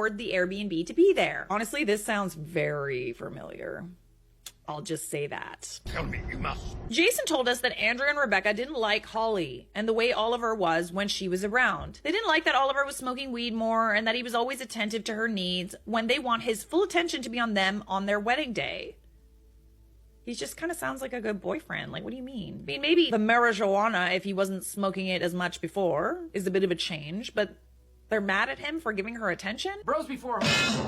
afford the Airbnb to be there. Honestly, this sounds very familiar. I'll just say that. Tell me you must. Jason told us that Andrew and Rebecca didn't like Holly and the way Oliver was when she was around. They didn't like that Oliver was smoking weed more and that he was always attentive to her needs when they want his full attention to be on them on their wedding day. He just kind of sounds like a good boyfriend. Like, what do you mean? I mean, maybe the marijuana, if he wasn't smoking it as much before, is a bit of a change, but they're mad at him for giving her attention? Bros before.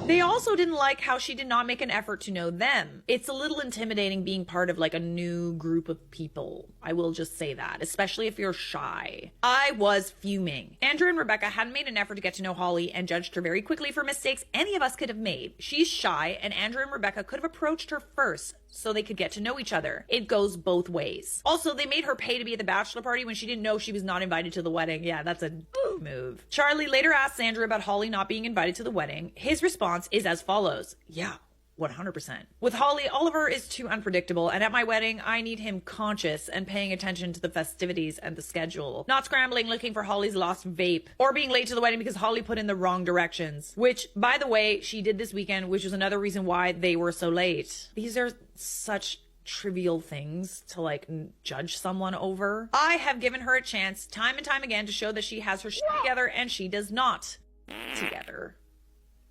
They also didn't like how she did not make an effort to know them. It's a little intimidating being part of like a new group of people. I will just say that, especially if you're shy. I was fuming. Andrew and Rebecca hadn't made an effort to get to know Holly and judged her very quickly for mistakes any of us could have made. She's shy, and Andrew and Rebecca could have approached her first so they could get to know each other. It goes both ways. Also, they made her pay to be at the bachelor party when she didn't know she was not invited to the wedding. Yeah, that's a move. Charlie later asked Andrew about Holly not being invited to the wedding. His response is as follows. Yeah, 100%. With Holly, Oliver is too unpredictable, and at my wedding, I need him conscious and paying attention to the festivities and the schedule. Not scrambling looking for Holly's lost vape, or being late to the wedding because Holly put in the wrong directions. Which, by the way, she did this weekend, which was another reason why they were so late. These are such trivial things to like judge someone over. I have given her a chance time and time again to show that she has her shit together, and she does not together.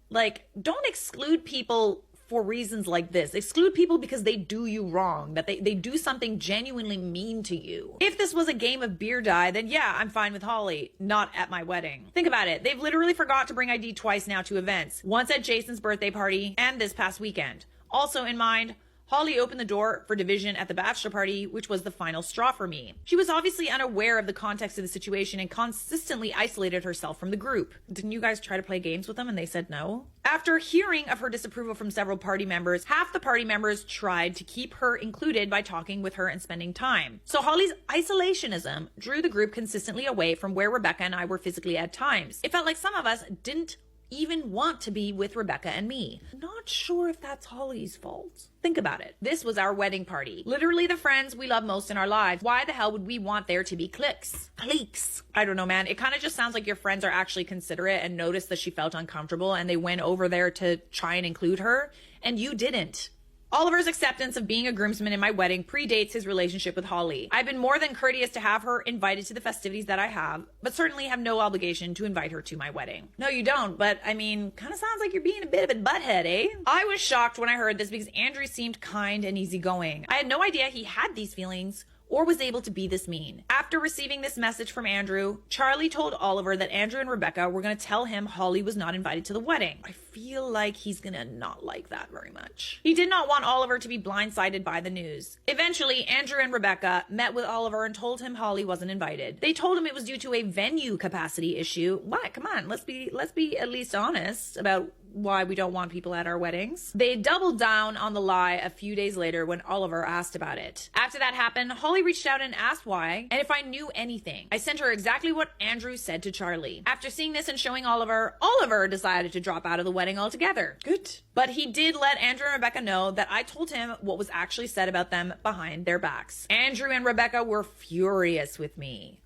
Like, don't exclude people for reasons like this. Exclude people because they do you wrong, that they do something genuinely mean to you. If this was a game of beer die, then yeah, I'm fine with Holly, not at my wedding. Think about it. They've literally forgot to bring ID twice now to events. Once at Jason's birthday party and this past weekend. Also in mind, Holly opened the door for division at the bachelor party, which was the final straw for me. She was obviously unaware of the context of the situation and consistently isolated herself from the group. Didn't you guys try to play games with them and they said no? After hearing of her disapproval from several party members, half the party members tried to keep her included by talking with her and spending time. So Holly's isolationism drew the group consistently away from where Rebecca and I were physically at times. It felt like some of us didn't even want to be with Rebecca and me. Not sure if that's Holly's fault. Think about it. This was our wedding party. Literally the friends we love most in our lives. Why the hell would we want there to be cliques? Cliques. I don't know, man. It kind of just sounds like your friends are actually considerate and noticed that she felt uncomfortable and they went over there to try and include her, and you didn't. Oliver's acceptance of being a groomsman in my wedding predates his relationship with Holly. I've been more than courteous to have her invited to the festivities that I have, but certainly have no obligation to invite her to my wedding. No, you don't, but I mean, kind of sounds like you're being a bit of a butthead, eh? I was shocked when I heard this because Andrew seemed kind and easygoing. I had no idea he had these feelings or was able to be this mean. After receiving this message from Andrew, Charlie told Oliver that Andrew and Rebecca were going to tell him Holly was not invited to the wedding. I feel like he's going to not like that very much. He did not want Oliver to be blindsided by the news. Eventually, Andrew and Rebecca met with Oliver and told him Holly wasn't invited. They told him it was due to a venue capacity issue. What? Come on, let's be at least honest about why we don't want people at our weddings. They doubled down on the lie a few days later when Oliver asked about it. After that happened, Holly reached out and asked why and if I knew anything. I sent her exactly what Andrew said to Charlie. After seeing this and showing Oliver decided to drop out of the wedding altogether. Good. But he did let Andrew and Rebecca know that I told him what was actually said about them behind their backs. Andrew and Rebecca were furious with me.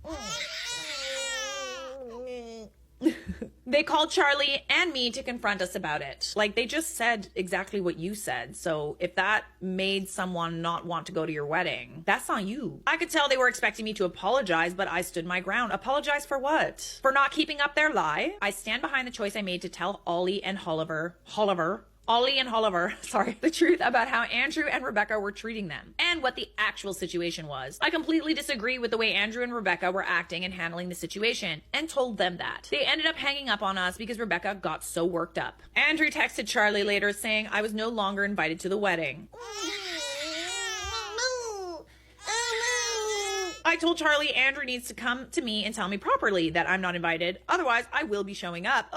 They called Charlie and me to confront us about it. Like, they just said exactly what you said. So if that made someone not want to go to your wedding, that's on you. I could tell they were expecting me to apologize, but I stood my ground. Apologize for what? For not keeping up their lie? I stand behind the choice I made to tell Ollie and Oliver, the truth about how Andrew and Rebecca were treating them and what the actual situation was. I completely disagree with the way Andrew and Rebecca were acting and handling the situation and told them that. They ended up hanging up on us because Rebecca got so worked up. Andrew texted Charlie later saying I was no longer invited to the wedding. I told Charlie Andrew needs to come to me and tell me properly that I'm not invited. Otherwise, I will be showing up.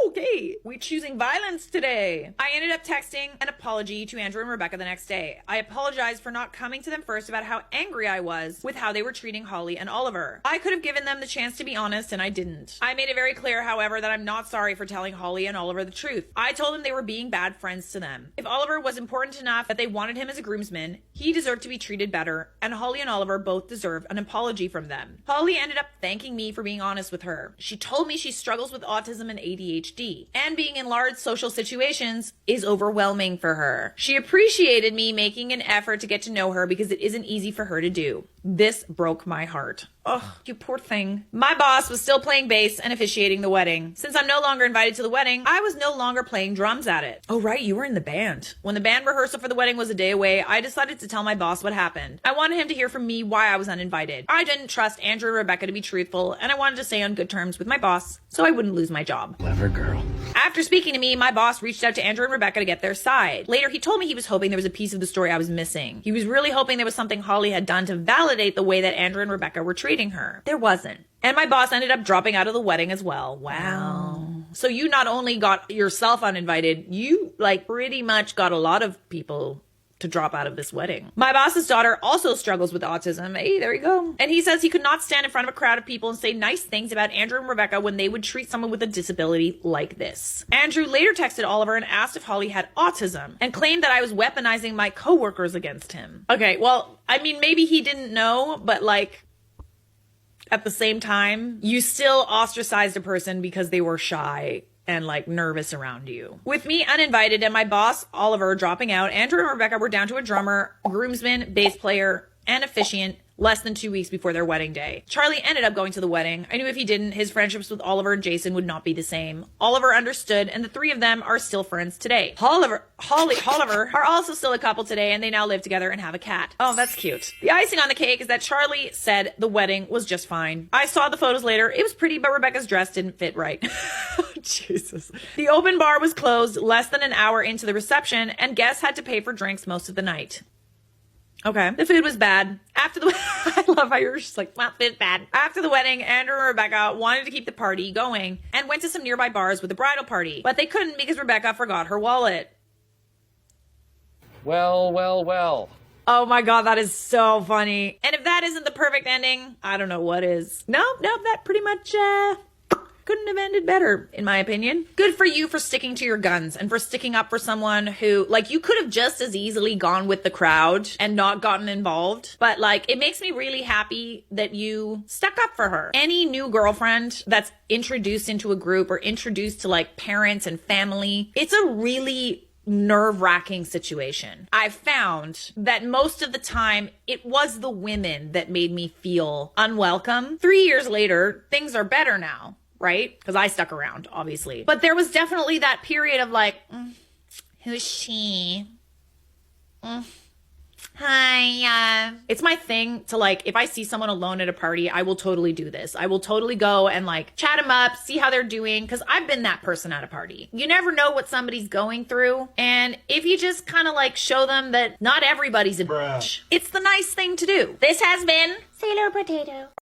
Okay, we're choosing violence today. I ended up texting an apology to Andrew and Rebecca the next day. I apologized for not coming to them first about how angry I was with how they were treating Holly and Oliver. I could have given them the chance to be honest, and I didn't. I made it very clear, however, that I'm not sorry for telling Holly and Oliver the truth. I told them they were being bad friends to them. If Oliver was important enough that they wanted him as a groomsman, he deserved to be treated better, and Holly and Oliver both deserve an apology from them. Holly ended up thanking me for being honest with her. She told me she struggles with autism and ADHD. PhD, and being in large social situations is overwhelming for her. She appreciated me making an effort to get to know her because it isn't easy for her to do. This broke my heart. Oh, you poor thing. My boss was still playing bass and officiating the wedding. Since I'm no longer invited to the wedding, I was no longer playing drums at it. Oh, right, you were in the band. When the band rehearsal for the wedding was a day away, I decided to tell my boss what happened. I wanted him to hear from me why I was uninvited. I didn't trust Andrew and Rebecca to be truthful, and I wanted to stay on good terms with my boss so I wouldn't lose my job. Clever girl. After speaking to me, my boss reached out to Andrew and Rebecca to get their side. Later, he told me he was hoping there was a piece of the story I was missing. He was really hoping there was something Holly had done to validate the way that Andrew and Rebecca were treating her. There wasn't. And my boss ended up dropping out of the wedding as well. Wow. So you not only got yourself uninvited, you pretty much got a lot of people to drop out of this wedding. My boss's daughter also struggles with autism. Hey, there you go. And he says he could not stand in front of a crowd of people and say nice things about Andrew and Rebecca when they would treat someone with a disability like this. Andrew later texted Oliver and asked if Holly had autism and claimed that I was weaponizing my coworkers against him. Okay, well, I mean, maybe he didn't know, but at the same time, you still ostracized a person because they were shy and nervous around you. With me uninvited and my boss, Oliver, dropping out, Andrew and Rebecca were down to a drummer, groomsman, bass player, and officiant less than 2 weeks before their wedding day. Charlie ended up going to the wedding. I knew if he didn't, his friendships with Oliver and Jason would not be the same. Oliver understood, and the three of them are still friends today. Oliver are also still a couple today, and they now live together and have a cat. Oh, that's cute. The icing on the cake is that Charlie said the wedding was just fine. I saw the photos later. It was pretty, but Rebecca's dress didn't fit right. Jesus. The open bar was closed less than an hour into the reception, and guests had to pay for drinks most of the night. Okay. The food was bad. After the I love how you're just well, food's bad. After the wedding, Andrew and Rebecca wanted to keep the party going and went to some nearby bars with the bridal party, but they couldn't because Rebecca forgot her wallet. Well. Oh my God, that is so funny. And if that isn't the perfect ending, I don't know what is. No, that pretty much, couldn't have ended better, in my opinion. Good for you for sticking to your guns and for sticking up for someone who, you could have just as easily gone with the crowd and not gotten involved. But, it makes me really happy that you stuck up for her. Any new girlfriend that's introduced into a group or introduced to, parents and family, it's a really nerve-wracking situation. I've found that most of the time it was the women that made me feel unwelcome. 3 years later, things are better now. Right? Because I stuck around, obviously. But there was definitely that period of who's she? Hi. It's my thing to if I see someone alone at a party, I will totally do this. I will totally go and chat them up, see how they're doing. Because I've been that person at a party. You never know what somebody's going through. And if you just kind of show them that not everybody's a bitch, it's the nice thing to do. This has been Sailor Potato.